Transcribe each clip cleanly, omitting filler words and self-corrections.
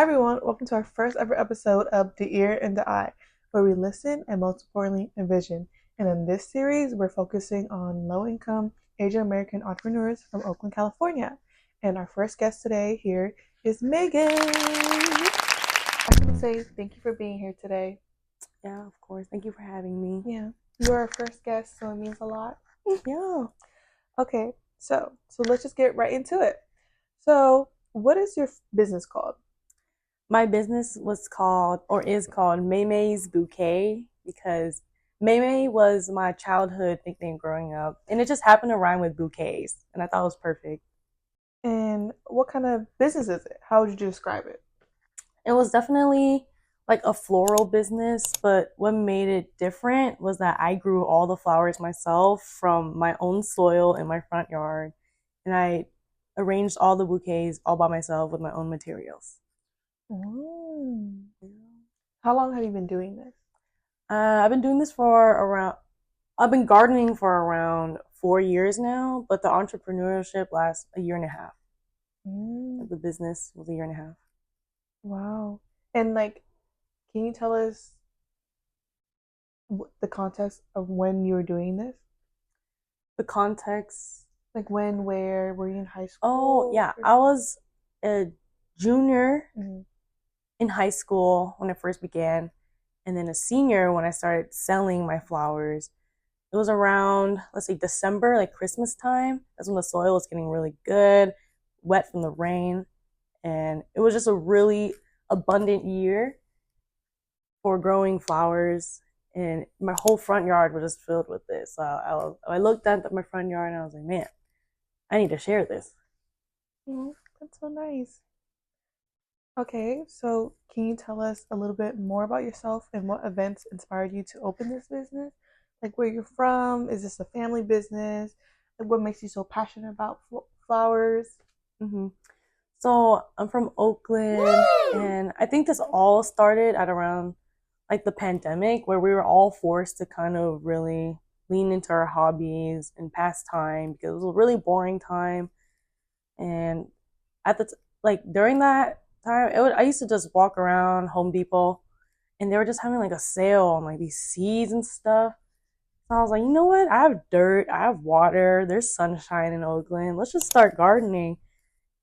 everyone, welcome to our first ever episode of DaEar&DaEye, where we listen and most importantly envision. And in this series, we're focusing on low-income Asian American entrepreneurs from Oakland, California. And our first guest today here is Megan. I want to say thank you for being here today. Yeah, of course. Thank you for having me. Yeah, you're our first guest, so it means a lot. Yeah. Okay, so let's just get right into it. So, what is your business called? My business was called, or is called, Mei Mei's Bouquet, because Mei Mei was my childhood nickname growing up, and it just happened to rhyme with bouquets, and I thought it was perfect. And what kind of business is it? How would you describe it? It was definitely like a floral business, but what made it different was that I grew all the flowers myself from my own soil in my front yard, and I arranged all the bouquets all by myself with my own materials. Mm. How long have you been doing this? I've been doing this I've been gardening for around 4 years now, but the entrepreneurship lasts a year and a half. Mm. The business was a year and a half. Wow. And can you tell us the context of when you were doing this? The context. Like when, where, were you in high school? Oh, yeah. I was a junior in high school when I first began, and then a senior when I started selling my flowers. It was around, let's say, December, like Christmas time. That's when the soil was getting really good, wet from the rain. And it was just a really abundant year for growing flowers. And my whole front yard was just filled with this. So I looked at my front yard and I was like, man, I need to share this. That's so nice. Okay, so can you tell us a little bit more about yourself and what events inspired you to open this business? Like where you're from? Is this a family business? Like what makes you so passionate about flowers? Mm-hmm. So I'm from Oakland, and I think this all started at around like the pandemic, where we were all forced to kind of really lean into our hobbies and pass time because it was a really boring time. And during that time, I used to just walk around Home Depot, and they were just having like a sale on like these seeds and stuff. So I was like, you know what? I have dirt, I have water, there's sunshine in Oakland. Let's just start gardening.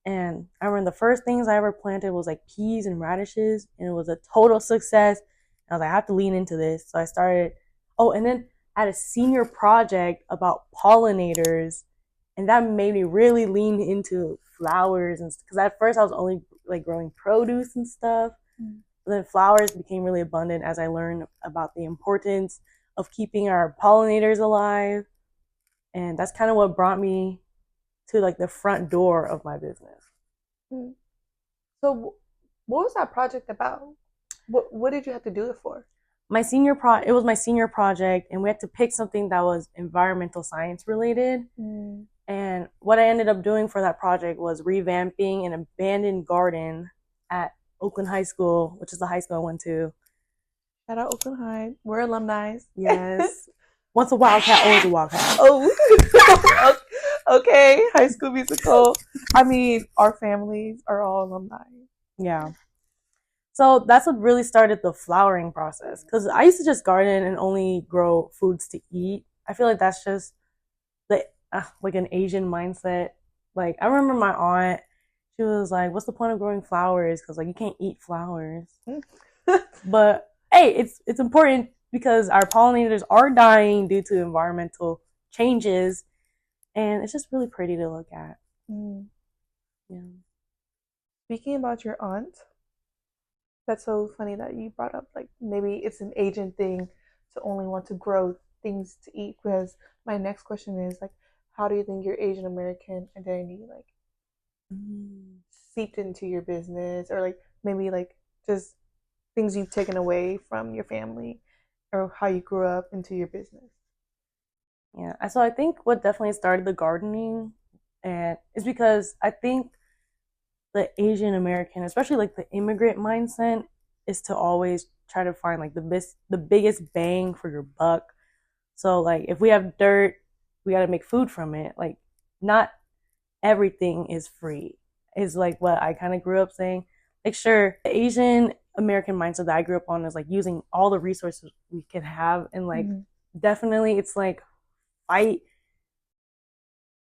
And I remember the first things I ever planted was like peas and radishes, and it was a total success. And I was like, I have to lean into this. So I started. Oh, and then I had a senior project about pollinators, and that made me really lean into flowers. And because at first I was only like growing produce and stuff, but then flowers became really abundant as I learned about the importance of keeping our pollinators alive. And that's kind of what brought me to like the front door of my business. So what was that project about? What did you have to do it for? It was my senior project, and we had to pick something that was environmental science related. And what I ended up doing for that project was revamping an abandoned garden at Oakland High School, which is the high school I went to. Shout out Oakland High. We're alumni. Yes. Once a Wildcat, always a Wildcat. Oh, okay. High School Musical. I mean, our families are all alumni. Yeah. So that's what really started the flowering process. Because I used to just garden and only grow foods to eat. I feel like that's just like an Asian mindset. Like I remember my aunt, she was like, "What's the point of growing flowers? Because like you can't eat flowers." But hey, it's important because our pollinators are dying due to environmental changes, and it's just really pretty to look at. Yeah. Speaking about your aunt, that's so funny that you brought up like maybe it's an Asian thing to only want to grow things to eat. Because my next question is like, how do you think your Asian American identity seeped into your business, or like maybe like just things you've taken away from your family or how you grew up into your business? Yeah, so I think what definitely started the gardening and is because I think the Asian American, especially like the immigrant mindset, is to always try to find like the biggest bang for your buck. So like if we have dirt, we got to make food from it. Like not everything is free. Is like what I kind of grew up saying. Like, sure, the Asian American mindset that I grew up on is like using all the resources we can have, and like definitely it's like fight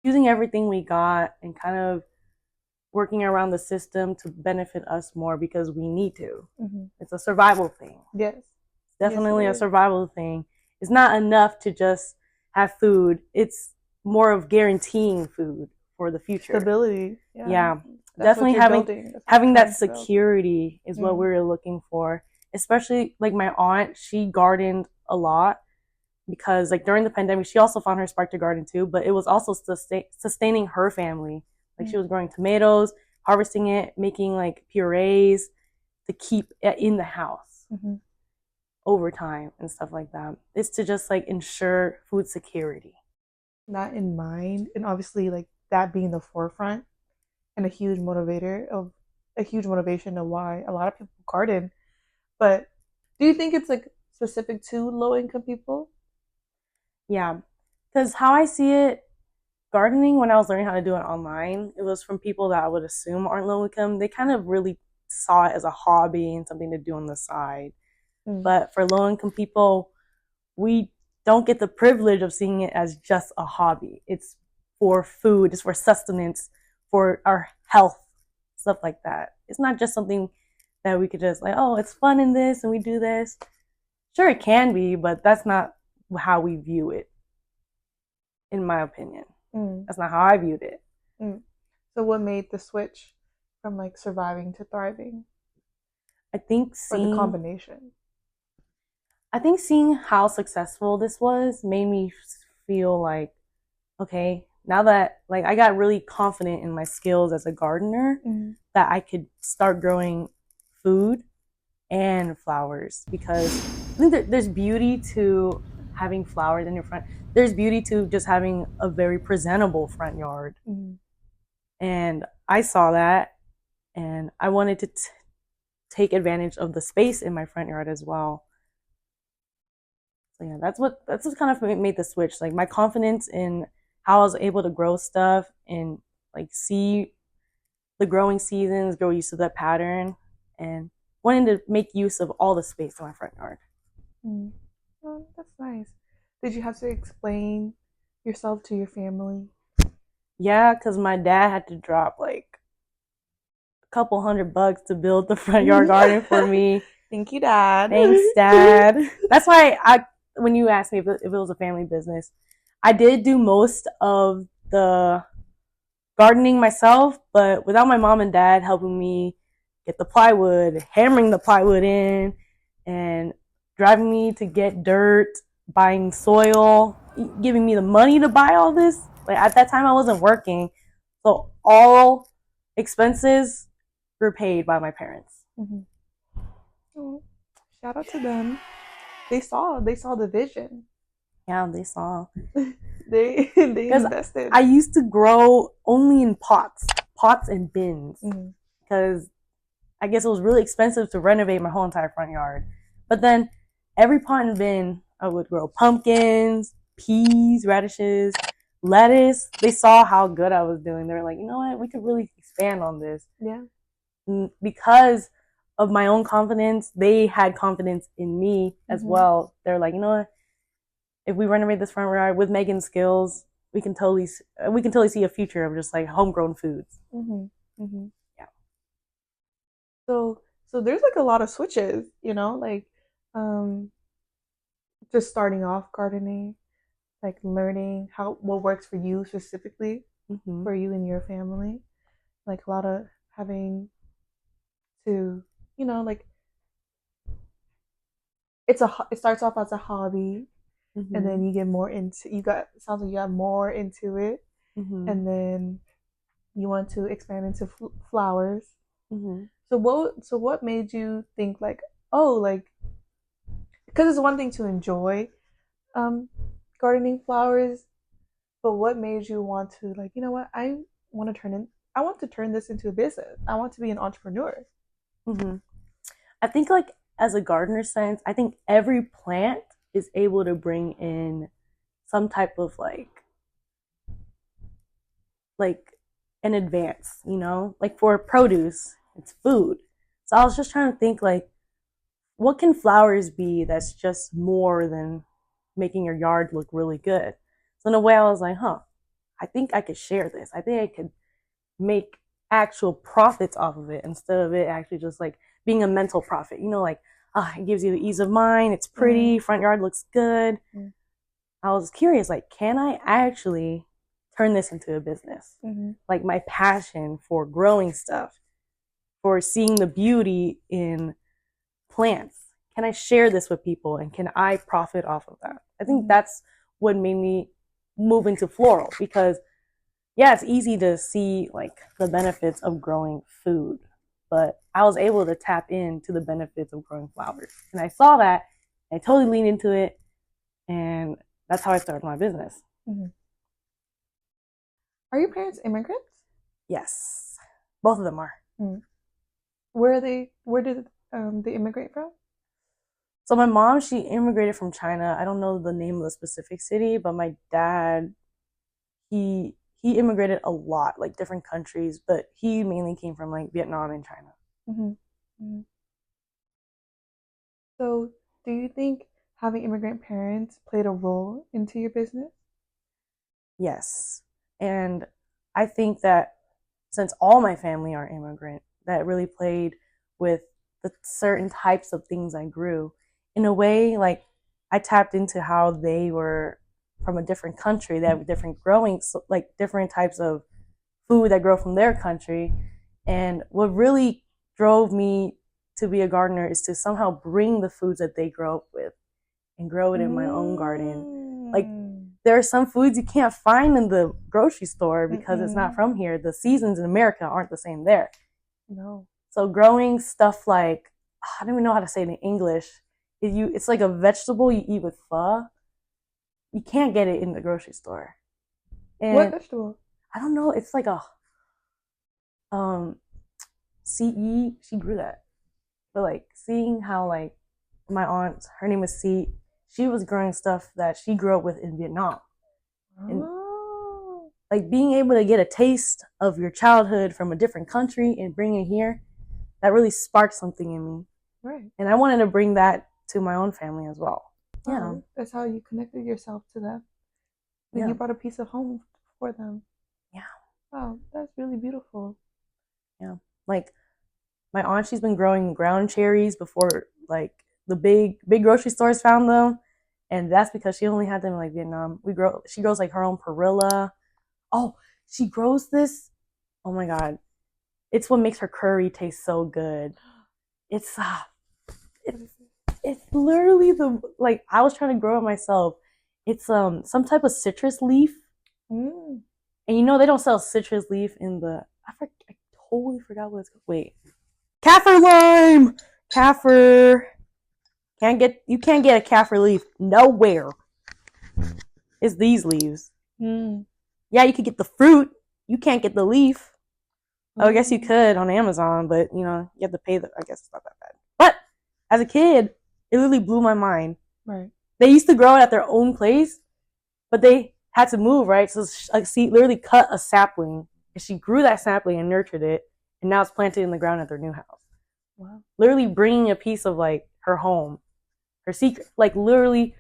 using everything we got and kind of working around the system to benefit us more because we need to. It's a survival thing. Yes. Definitely a survival thing. It's not enough to just have food. It's more of guaranteeing food for the future. Stability. Yeah. Definitely having that security is what we were looking for. Especially like my aunt, she gardened a lot because like during the pandemic, she also found her spark to garden too, but it was also sustaining her family. Like she was growing tomatoes, harvesting it, making like purees to keep it in the house over time and stuff like that. It's to just like ensure food security. That in mind, and obviously like that being the forefront and a huge motivation of why a lot of people garden. But do you think it's like specific to low income people? Yeah, because how I see it, gardening, when I was learning how to do it online, it was from people that I would assume aren't low income. They kind of really saw it as a hobby and something to do on the side. But for low income people, we don't get the privilege of seeing it as just a hobby. It's for food, it's for sustenance, for our health, stuff like that. It's not just something that we could just like, oh, it's fun in this and we do this. Sure, it can be, but that's not how we view it, in my opinion. That's not how I viewed it. So what made the switch from like surviving to thriving? I think the combination. I think seeing how successful this was made me feel like, okay, now that like I got really confident in my skills as a gardener, that I could start growing food and flowers, because I think there's beauty to having flowers in your front. There's beauty to just having a very presentable front yard. And I saw that, and I wanted to take advantage of the space in my front yard as well. So yeah, that's what kind of made the switch. Like my confidence in how I was able to grow stuff and like see the growing seasons, grow used to that pattern, and wanting to make use of all the space in my front yard. Oh, that's nice. Did you have to explain yourself to your family? Yeah, because my dad had to drop like a couple $100 to build the front yard garden for me. Thank you, Dad. Thanks, Dad. That's why when you asked me if it was a family business, I did do most of the gardening myself, but without my mom and dad helping me get the plywood, hammering the plywood in, and driving me to get dirt, buying soil, giving me the money to buy all this. Like at that time I wasn't working, so all expenses were paid by my parents. Oh, shout out to them. They saw the vision. Yeah, they saw. they invested. I used to grow only in pots and bins, because I guess it was really expensive to renovate my whole entire front yard. But then every pot and bin, I would grow pumpkins, peas, radishes, lettuce. They saw how good I was doing. They were like, you know what, we could really expand on this. Yeah. Because of my own confidence, they had confidence in me as well. They're like, you know what, if we renovate this front yard with Megan's skills, we can totally see a future of just like homegrown foods. Yeah. So there's like a lot of switches, you know, like just starting off gardening, like learning what works for you specifically, for you and your family, like a lot of having to, you know, like it starts off as a hobby, and then you get more into it sounds like you have more into it, and then you want to expand into flowers. So what made you think like, oh, like, because it's one thing to enjoy gardening flowers, but what made you want to like, you know what, I want to turn this into a business. I want to be an entrepreneur. I think like as a gardener sense, I think every plant is able to bring in some type of like an advance, you know, like for produce, it's food. So I was just trying to think like, what can flowers be that's just more than making your yard look really good? So in a way, I was like, I think I could share this. I think I could make actual profits off of it instead of it actually just like being a mental profit. Like, it gives you the ease of mind. It's pretty. Front yard looks good. I was curious, like, can I actually turn this into a business? Like my passion for growing stuff, for seeing the beauty in plants. Can I share this with people and can I profit off of that? I think that's what made me move into floral because yeah, it's easy to see like the benefits of growing food, but I was able to tap into the benefits of growing flowers. And I saw that, I totally leaned into it, and that's how I started my business. Are your parents immigrants? Yes, both of them are. Where are they? Where did they immigrate from? So my mom, she immigrated from China. I don't know the name of the specific city, but my dad, he immigrated a lot, like different countries, but he mainly came from like Vietnam and China. So do you think having immigrant parents played a role into your business? Yes. And I think that since all my family are immigrant, that really played with the certain types of things I grew. In a way, like I tapped into how they were from a different country, they have different growing, like different types of food that grow from their country. And what really drove me to be a gardener is to somehow bring the foods that they grow up with and grow it in my own garden. Like there are some foods you can't find in the grocery store because it's not from here. The seasons in America aren't the same there. No. So growing stuff like, I don't even know how to say it in English. It's like a vegetable you eat with pho. You can't get it in the grocery store. And what vegetable? I don't know. It's like a CE. She grew that, but like seeing how like my aunt, her name is C. She was growing stuff that she grew up with in Vietnam, and like being able to get a taste of your childhood from a different country and bring it here, that really sparked something in me. Right. And I wanted to bring that to my own family as well. Yeah. That's how you connected yourself to them. And you brought a piece of home for them. Yeah. Wow, that's really beautiful. Yeah. Like my aunt, she's been growing ground cherries before like the big grocery stores found them. And that's because she only had them in like Vietnam. She grows like her own perilla. Oh, she grows this. Oh my God. It's what makes her curry taste so good. It's literally like I was trying to grow it myself. It's some type of citrus leaf. And they don't sell citrus leaf in the I totally forgot what it's called. Wait. Kaffir lime! Kaffir. You can't get a kaffir leaf nowhere. It's these leaves. Yeah, you could get the fruit. You can't get the leaf. Oh, I guess you could on Amazon, but you have to pay I guess it's not that bad. But as a kid, it really blew my mind. Right. They used to grow it at their own place, but they had to move, right? So she literally cut a sapling, and she grew that sapling and nurtured it, and now it's planted in the ground at their new house. Wow. Literally bringing a piece of like her home, her secret, like literally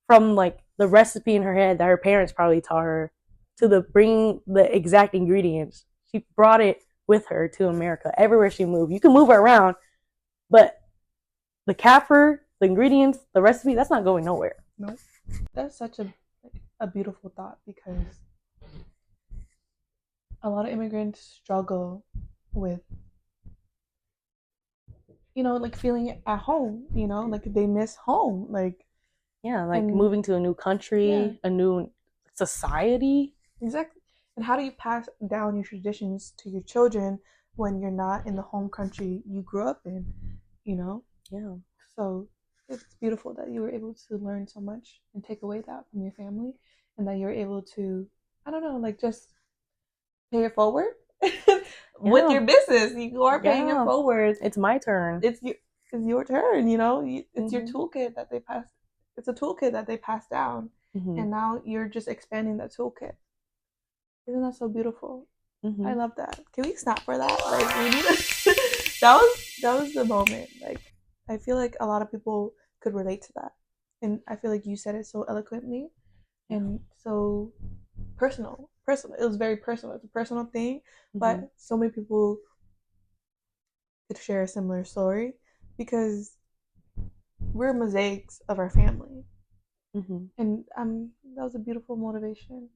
from like the recipe in her head that her parents probably taught her to bringing the exact ingredients. She brought it with her to America everywhere she moved. You can move her around, but the kaffir, the ingredients, the recipe, that's not going nowhere. No, that's such a beautiful thought because a lot of immigrants struggle with like feeling at home, like they miss home, like moving to a new country, a new society. Exactly. And how do you pass down your traditions to your children when you're not in the home country you grew up in, Yeah. So it's beautiful that you were able to learn so much and take away that from your family, and that you're able to, I don't know, like just pay it forward with your business. You are paying it forward. It's my turn. It's your turn. It's your toolkit that they pass. It's a toolkit that they pass down, and now you're just expanding that toolkit. Isn't that so beautiful? I love that. Can we snap for that? Like we need to that was the moment. Like, I feel like a lot of people could relate to that, and I feel like you said it so eloquently and so personal. Personal. It was very personal. It's a personal thing, but so many people could share a similar story because we're mosaics of our family. And that was a beautiful motivation.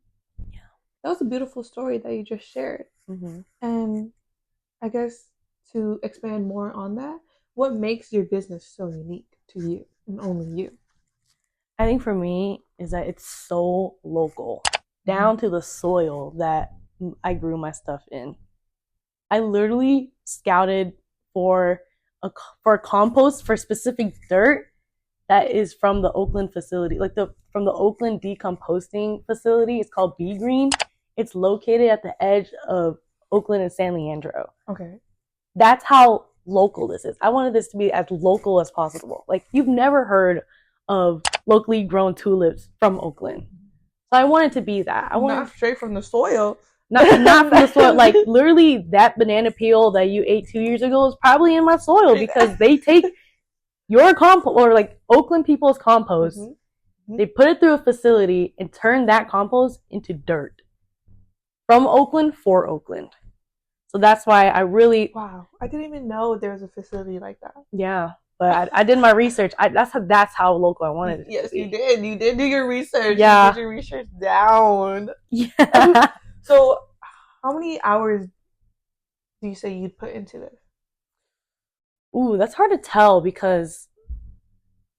Yeah, that was a beautiful story that you just shared. And I guess to expand more on that, what makes your business so unique to you and only you? I think for me is that it's so local, down to the soil that I grew my stuff in. I literally scouted for a compost for specific dirt that is from the Oakland facility, like from the Oakland decomposting facility. It's called Be Green. It's located at the edge of Oakland and San Leandro. Okay. That's how local this is. I wanted this to be as local as possible. Like, you've never heard of locally grown tulips from Oakland. So I wanted to be that. I wanted not straight from the soil. Not from the soil. Like, literally, that banana peel that you ate 2 years ago is probably in my soil because they take your compost, or like Oakland people's compost, they put it through a facility and turn that compost into dirt. From Oakland for Oakland. So that's why I really... Wow. I didn't even know there was a facility like that. Yeah. But I did my research. That's how local I wanted it. Yes, you did. You did do your research. Yeah. You did your research down. Yeah. So, how many hours do you say you'd put into this? Ooh, that's hard to tell because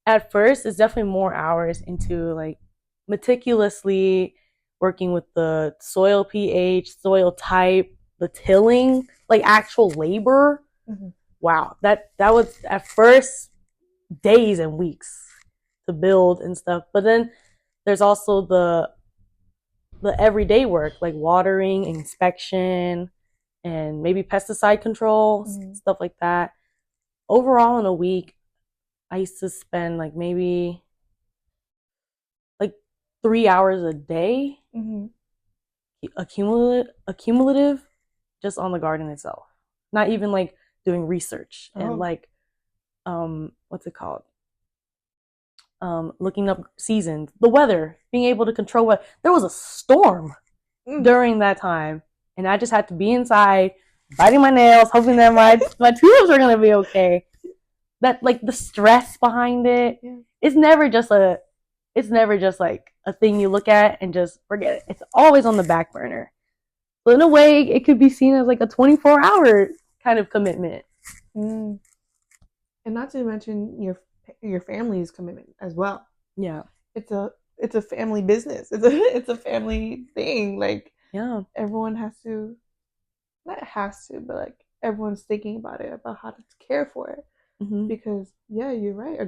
at first it's definitely more hours into like meticulously working with the soil pH, soil type, the tilling, like actual labor. Wow, that was at first days and weeks to build and stuff. But then there's also the everyday work, like watering, inspection, and maybe pesticide control, stuff like that. Overall, in a week, I used to spend like maybe like 3 hours a day, accumulative, just on the garden itself. Not even like doing research and like what's it called? Looking up seasons, the weather, being able to control what. There was a storm during that time, and I just had to be inside, biting my nails, hoping that my tulips are gonna be okay. That, like, the stress behind it, it's never just like a thing you look at and just forget it. It's always on the back burner. So in a way, it could be seen as like a 24-hour kind of commitment. And not to mention your family's commitment as well. Yeah, it's a family business. It's a family thing. Like, everyone has to, not has to, but like everyone's thinking about it, about how to care for it. Because you're right.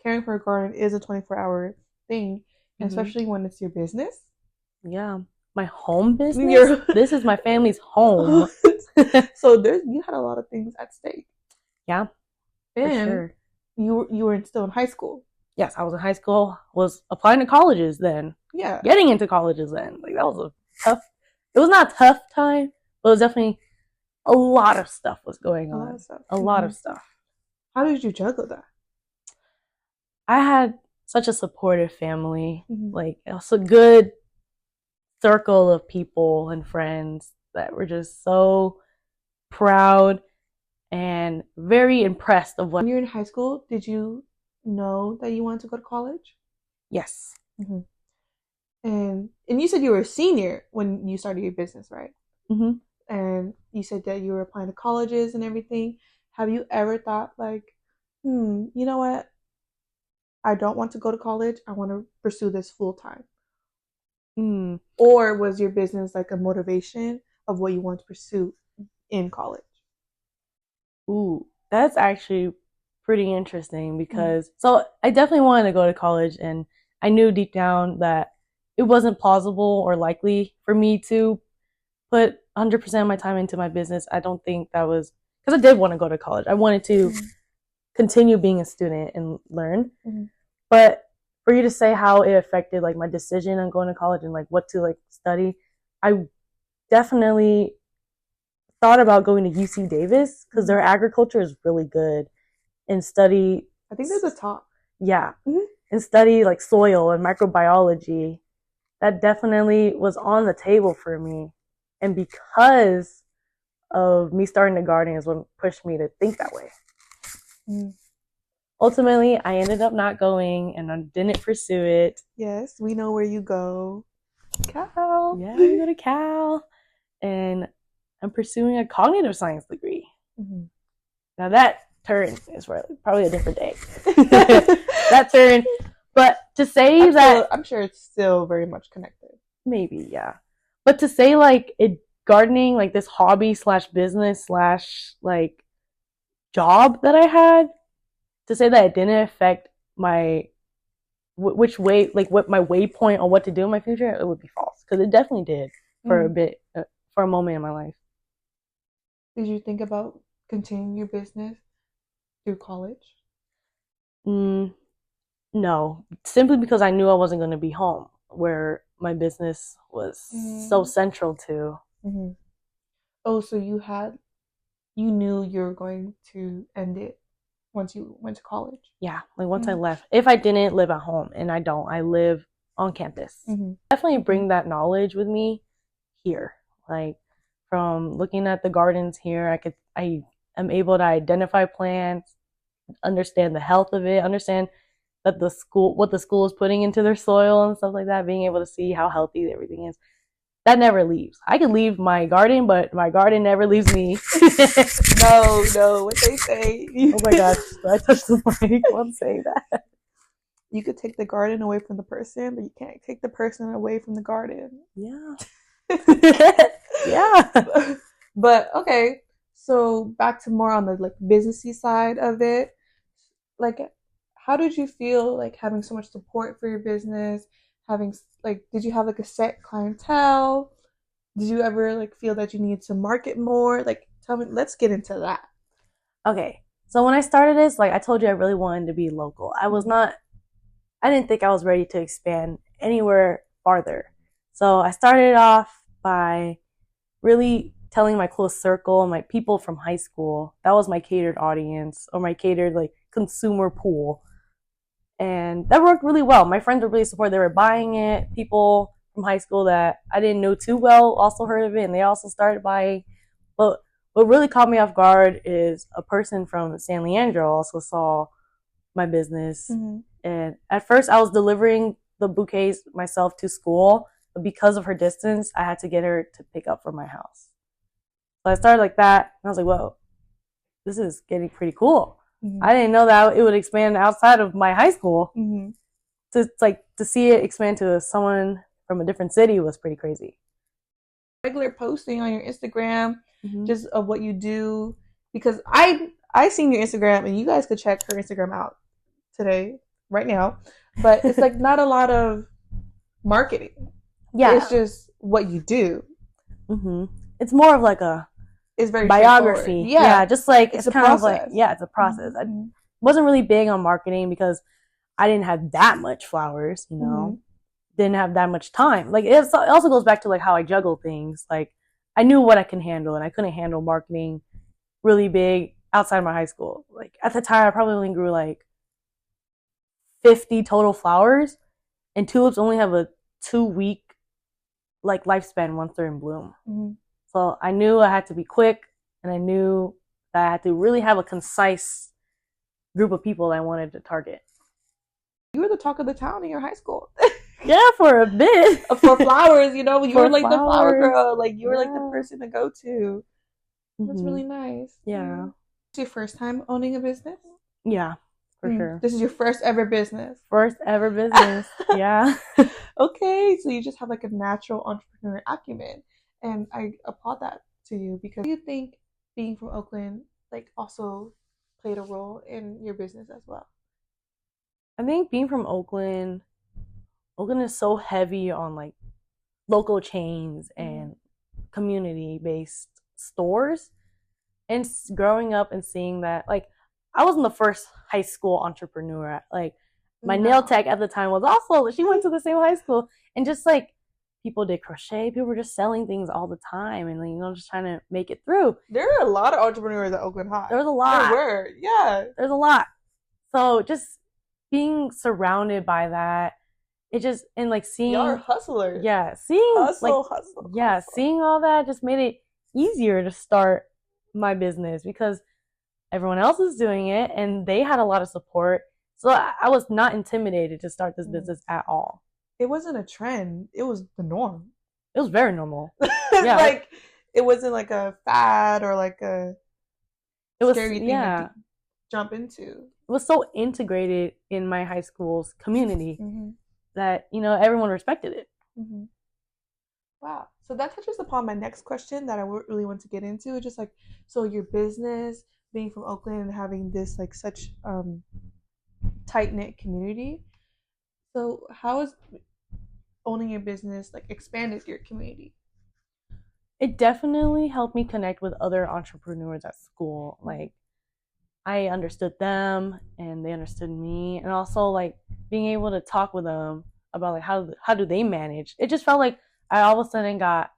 Caring for a garden is a 24-hour thing, especially when it's your business. Yeah, my home business. This is my family's home. So you had a lot of things at stake. Yeah, and for sure. You were still in high school. Yes, I was in high school. Was applying to colleges then. Yeah, getting into colleges then. Like, that was a tough. It was not a tough time, but it was definitely a lot of stuff was going on. A lot of stuff. How did you juggle that? I had such a supportive family. Like, it was a good circle of people and friends that were just so proud and very impressed of what. When you were in high school, did you know that you wanted to go to college? Yes. And you said you were a senior when you started your business, right? And you said that you were applying to colleges and everything. Have you ever thought like, you know what? I don't want to go to college. I want to pursue this full time. Or was your business like a motivation of what you want to pursue in college? Ooh, that's actually pretty interesting because so I definitely wanted to go to college, and I knew deep down that it wasn't plausible or likely for me to put 100% of my time into my business. I don't think that was because I did want to go to college. I wanted to continue being a student and learn. But for you to say how it affected like my decision on going to college and like what to like study, I definitely thought about going to UC Davis because their agriculture is really good and study. I think they're the top. Yeah. And study like soil and microbiology. That definitely was on the table for me. And because of me starting the garden is what pushed me to think that way. Ultimately, I ended up not going and I didn't pursue it. Yes, we know where you go. Cal. Yeah, I go to Cal. And I'm pursuing a cognitive science degree. Now that turn is for probably a different day. That turn. But to say I'm sure it's still very much connected. Maybe, yeah. But to say like gardening, like this hobby / business / like job that I had, to say that it didn't affect my which way, like what my waypoint on what to do in my future, it would be false because it definitely did for a bit, for a moment in my life. Did you think about continuing your business through college? No, simply because I knew I wasn't going to be home where my business was so central to. Oh, so you knew you were going to end it once you went to college? Yeah, like once I left. If I didn't live at home, and I don't, I live on campus. Definitely bring that knowledge with me here. Like from looking at the gardens here, I am able to identify plants, understand the health of it, understand that what the school is putting into their soil and stuff like that, being able to see how healthy everything is. That never leaves. I could leave my garden, but my garden never leaves me. No, what they say. Oh my gosh, I touched the mic while saying that. You could take the garden away from the person, but you can't take the person away from the garden. Yeah. Yeah. But okay, so back to more on the like businessy side of it. Like, how did you feel like having so much support for your business? Did you have like a set clientele? Did you ever like feel that you needed to market more? Like, tell me, let's get into that. Okay, so when I started this, like I told you, I really wanted to be local. I didn't think I was ready to expand anywhere farther. So I started off by really telling my close circle and my people from high school. That was my catered audience or my catered like consumer pool. And that worked really well. My friends were really supportive. They were buying it. People from high school that I didn't know too well also heard of it, and they also started buying. But what really caught me off guard is a person from San Leandro also saw my business. And at first, I was delivering the bouquets myself to school, but because of her distance, I had to get her to pick up from my house. So I started like that, and I was like, whoa, this is getting pretty cool. I didn't know that it would expand outside of my high school. To see it expand to someone from a different city was pretty crazy. Regular posting on your Instagram, just of what you do, because I seen your Instagram, and you guys could check her Instagram out today, right now. But it's like not a lot of marketing. Yeah, it's just what you do. It's more of like it's very biography. Yeah, just like it's kind process. of like it's a process. I wasn't really big on marketing because I didn't have that much flowers, you know. Didn't have that much time. Like it also goes back to like how I juggle things. Like I knew what I can handle, and I couldn't handle marketing really big outside my high school. Like at the time, I probably only grew like 50 total flowers, and tulips only have a 2-week like lifespan once they're in bloom. So I knew I had to be quick, and I knew that I had to really have a concise group of people that I wanted to target. You were the talk of the town in your high school. Yeah, for a bit. For flowers, you know, you were like the flower girl. Like you were like the person to go to. That's really nice. Yeah. It's your first time owning a business? Yeah, for sure. This is your first ever business? First ever business, yeah. Okay, so you just have like a natural entrepreneurial acumen. And I applaud that to you, because do you think being from Oakland like also played a role in your business as well? I think being from Oakland is so heavy on like local chains and community-based stores. And growing up and seeing that, like I wasn't the first high school entrepreneur. Like my nail tech at the time was also, she went to the same high school, and just like people did crochet. People were just selling things all the time and, you know, just trying to make it through. There are a lot of entrepreneurs at Oakland High. There was a lot. There were, yeah. There's a lot. So just being surrounded by that, it just, and like seeing, y'all are hustlers. Yeah, seeing hustle. Yeah, seeing all that just made it easier to start my business because everyone else was doing it and they had a lot of support. So I was not intimidated to start this business at all. It wasn't a trend. It was the norm. It was very normal. Yeah. Like, it wasn't like a fad or like a scary thing to jump into. It was so integrated in my high school's community that, you know, everyone respected it. Wow. So that touches upon my next question that I really want to get into. It's just like, so your business, being from Oakland and having this like such tight-knit community. So how has owning your business like expanded your community? It definitely helped me connect with other entrepreneurs at school. Like, I understood them and they understood me, and also like being able to talk with them about like how do they manage. It just felt like I all of a sudden got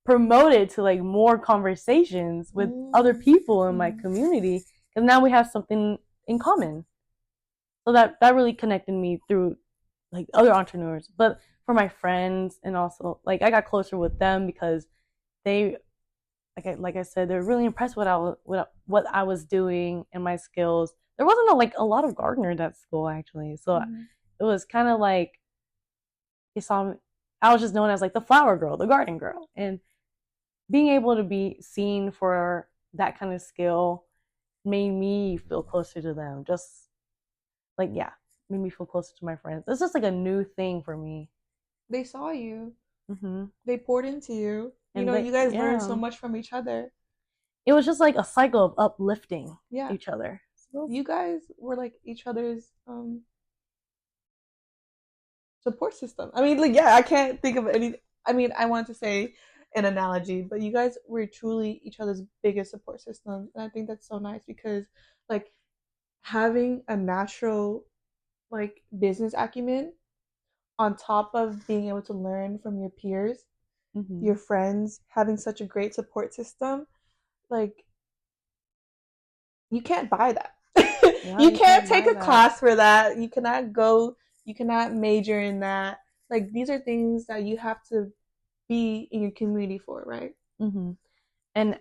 promoted to like more conversations with other people in my community because now we have something in common. So that really connected me through like other entrepreneurs. But for my friends, and also like I got closer with them because they, like I said, they're really impressed with what I was doing and my skills. There wasn't a lot of gardeners at school actually, so it was kind of like I was just known as like the flower girl, the garden girl, and being able to be seen for that kind of skill made me feel closer to them. Just like, yeah, made me feel closer to my friends. It's just like a new thing for me. They saw you. They poured into you. You know, you guys learned so much from each other. It was just like a cycle of uplifting each other. So you guys were like each other's support system. I mean, like, yeah, I can't think of any. I mean, I want to say an analogy, but you guys were truly each other's biggest support system, and I think that's so nice because, like, having a natural, like, business acumen on top of being able to learn from your peers, your friends, having such a great support system, like, you can't buy that. You can't take a class for that. You cannot major in that. Like, these are things that you have to be in your community for, right? And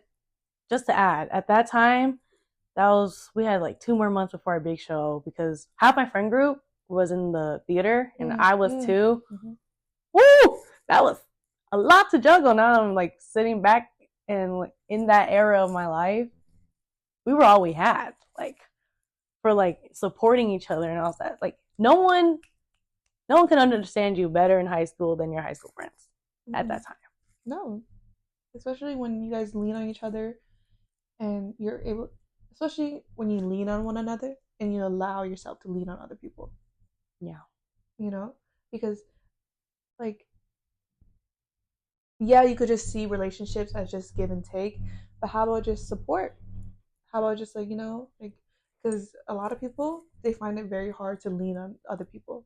just to add, at that time, we had like 2 more months before our big show because half my friend group was in the theater and I was too. Woo! That was a lot to juggle. Now I'm like sitting back and like, in that era of my life, we were all we had, like, for like supporting each other and all that. Like, no one can understand you better in high school than your high school friends at that time. No, especially when you guys lean on each other and you're able, especially when you lean on one another and you allow yourself to lean on other people. Yeah. You know, because like, yeah, you could just see relationships as just give and take, but how about just support? How about just like, you know, like, because a lot of people, they find it very hard to lean on other people.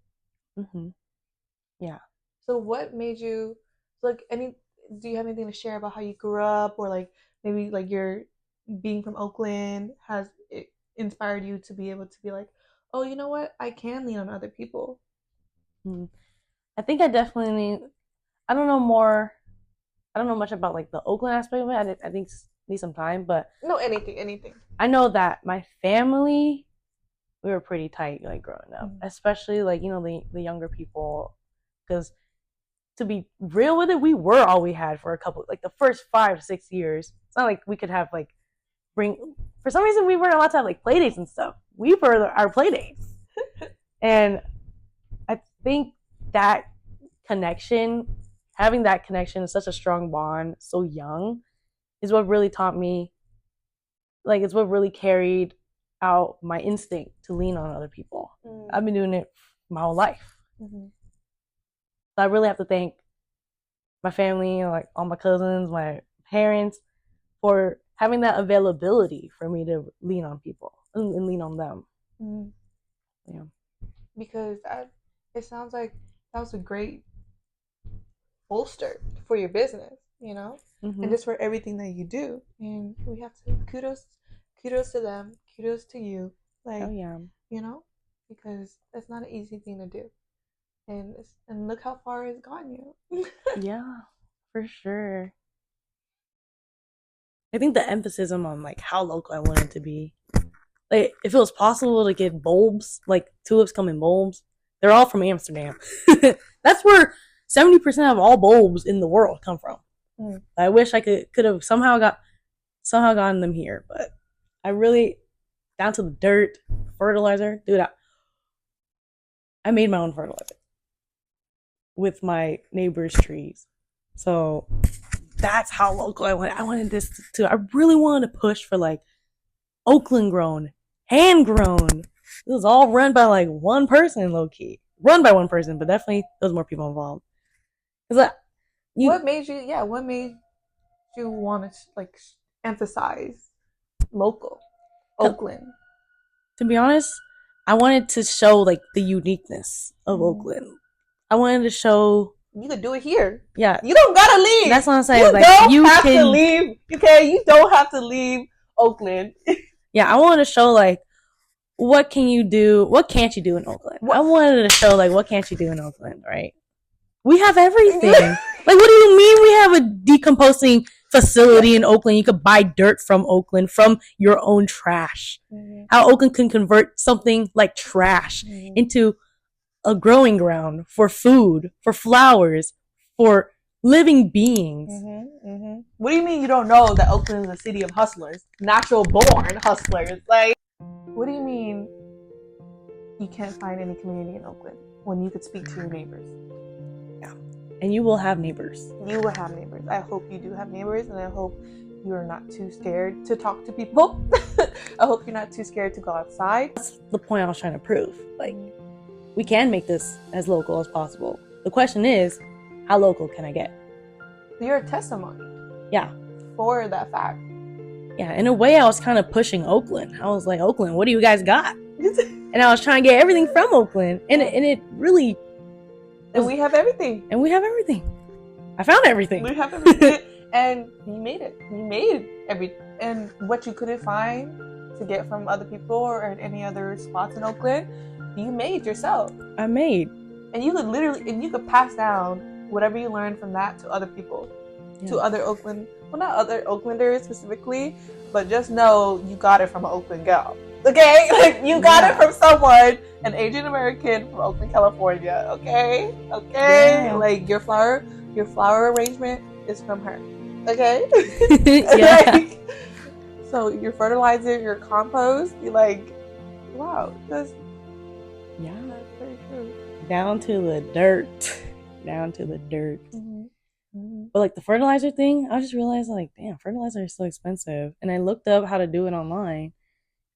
Yeah. So what made you, like, do you have anything to share about how you grew up, or like maybe like your being from Oakland has it inspired you to be able to be like, oh, you know what, I can lean on other people? I think I definitely I don't know much about like the Oakland aspect of it. I think need some time, but no, anything. I know that my family, we were pretty tight like growing up, especially like, you know, the younger people, because to be real with it, we were all we had for a couple, like the first 5 to 6 years. It's not like we could have like for some reason we weren't allowed to have like play dates and stuff. We were our play dates. And I think that having that connection, such a strong bond so young, is what really taught me, like, it's what really carried out my instinct to lean on other people. I've been doing it my whole life. So I really have to thank my family, like all my cousins, my parents, for having that availability for me to lean on people and lean on them. Yeah. Because it sounds like that was a great bolster for your business, and Mm-hmm. just for everything that you do. And we have to kudos to them, kudos to you, Oh like, yeah. you know, because that's not an easy thing to do. And look how far it's gotten you. Yeah, for sure. I think the emphasis on like how local I want it to be. Like if it was possible to get bulbs, like tulips come in bulbs, they're all from Amsterdam. That's where 70% of all bulbs in the world come from. Mm. I wish I could have somehow gotten them here, but I really down to the dirt, fertilizer, dude. I made my own fertilizer with my neighbor's trees, so that's how local I wanted. I wanted this to. I really wanted to push for like Oakland grown, hand grown. It was all run by like one person, low key. Run by one person, but definitely there was more people involved. Cause like, What made you? Yeah, what made you want to like emphasize local Oakland? To be honest, I wanted to show like the uniqueness of Oakland. I wanted to show you could do it here. Yeah, you don't gotta leave. That's what I'm saying. You like don't you have can to leave. Okay, you don't have to leave Oakland. Yeah, I wanted to show like what can you do? What can't you do in Oakland? I wanted to show like what can't you do in Oakland, right? We have everything. Like, what do you mean we have a decomposing facility in Oakland? You could buy dirt from Oakland from your own trash. Mm-hmm. How Oakland can convert something like trash into a growing ground for food, for flowers, for living beings. What do you mean you don't know that Oakland is a city of hustlers, natural born hustlers? Like, what do you mean you can't find any community in Oakland when you could speak to your neighbors? Yeah. And you will have neighbors. You will have neighbors. I hope you do have neighbors, and I hope you're not too scared to talk to people. I hope you're not too scared to go outside. That's the point I was trying to prove. Like, we can make this as local as possible. The question is, how local can I get? You're a testimony. Yeah. For that fact. Yeah, in a way, I was kind of pushing Oakland. I was like, Oakland, what do you guys got? And I was trying to get everything from Oakland, and it really. And we have everything. And we have everything. I found everything. We have everything. And you made it. You made everything. And what you couldn't find to get from other people or at any other spots in Oakland, you made yourself. I made. And you could pass down whatever you learned from that to other people. Yeah. To other Oakland, well, not other Oaklanders specifically, but just know you got it from an Oakland gal. Okay? Like, you got it from someone, an Asian American from Oakland, California. Okay? Yeah. Like, your flower arrangement is from her. Okay? Yeah. Like, so your fertilizer, your compost, you're like, wow, that's very true. Down to the dirt. Down to the dirt. But like the fertilizer thing, I just realized like, damn, fertilizer is so expensive. And I looked up how to do it online.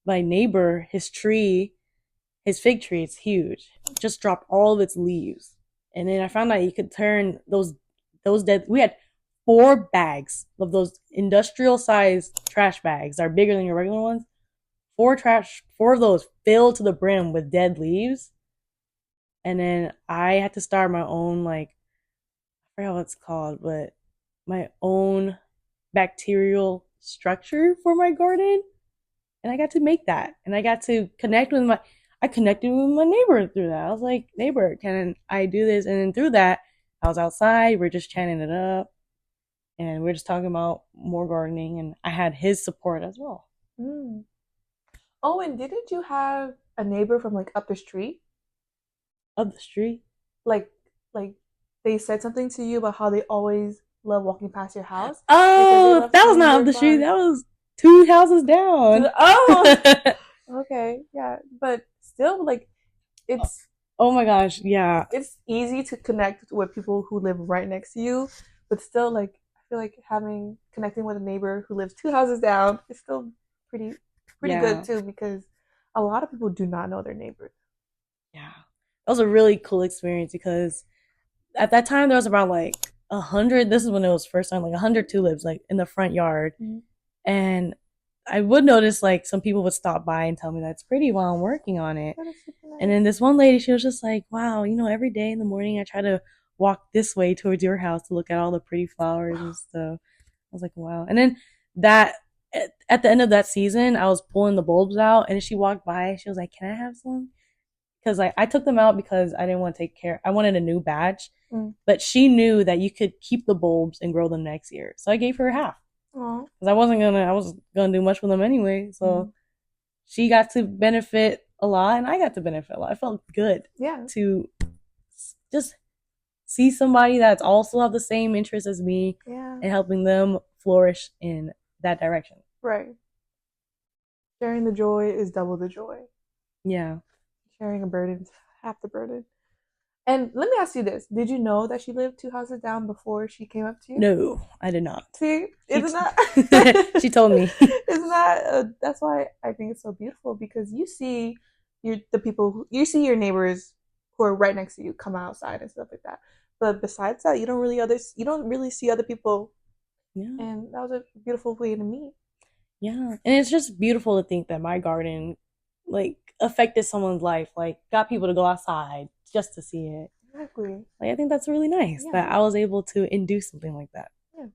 My neighbor, his fig tree, it's huge, just dropped all of its leaves. And then I found out you could turn those dead. We had 4 bags of those industrial sized trash bags that are bigger than your regular ones. 4 of those filled to the brim with dead leaves. And then I had to start my own, like, I forgot what it's called, but my own bacterial structure for my garden. And I got to make that. And I got to connected with my neighbor through that. I was like, neighbor, can I do this? And then through that, I was outside. We're just chatting it up. And we're just talking about more gardening. And I had his support as well. Mm. Oh, and didn't you have a neighbor from like up the street? Up the street? Like they said something to you about how they always love walking past your house? Oh, that was not up the street. That was 2 houses down. Oh, okay, yeah, but still, like, it's. Oh my gosh, yeah. It's easy to connect with people who live right next to you, but still, like, I feel like connecting with a neighbor who lives 2 houses down is still pretty good too, because a lot of people do not know their neighbors. Yeah, that was a really cool experience because at that time there was about like 100. This is when it was first time, like 100 tulips like in the front yard. Mm-hmm. And I would notice like some people would stop by and tell me that's pretty while I'm working on it. Nice. And then this one lady, she was just like, wow, every day in the morning I try to walk this way towards your house to look at all the pretty flowers and stuff. I was like, wow. And then that at the end of that season, I was pulling the bulbs out, and she walked by. She was like, "Can I have some?" Because like I took them out because I didn't want to take care. I wanted a new batch, but she knew that you could keep the bulbs and grow them next year, so I gave her half. Because I was gonna do much with them anyway. So she got to benefit a lot, and I got to benefit a lot. I felt good, to just see somebody that's also have the same interests as me, and helping them flourish in that direction. Right. Sharing the joy is double the joy. Yeah. Sharing a burden is half the burden. And let me ask you this. Did you know that she lived 2 houses down before she came up to you? No, I did not. See? Isn't that... She told me. Isn't that... that's why I think it's so beautiful, because you see you see your neighbors who are right next to you come outside and stuff like that. But besides that, you don't really see other people. Yeah. And that was a beautiful way to meet. Yeah. And it's just beautiful to think that my garden, like, affected someone's life, like, got people to go outside just to see it. Exactly. Like, I think that's really nice that I was able to induce something like that. Yeah.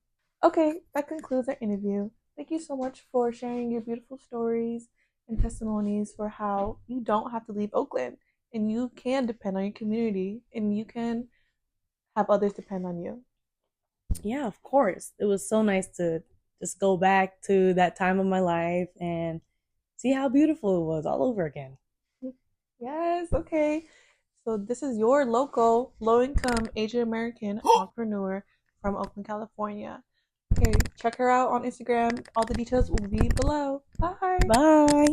Okay, that concludes our interview. Thank you so much for sharing your beautiful stories and testimonies for how you don't have to leave Oakland, and you can depend on your community, and you can have others depend on you. Yeah, of course. It was so nice to just go back to that time of my life and see how beautiful it was all over again. Yes, okay. So this is your local low-income Asian American entrepreneur from Oakland, California. Okay, check her out on Instagram. All the details will be below. Bye. Bye.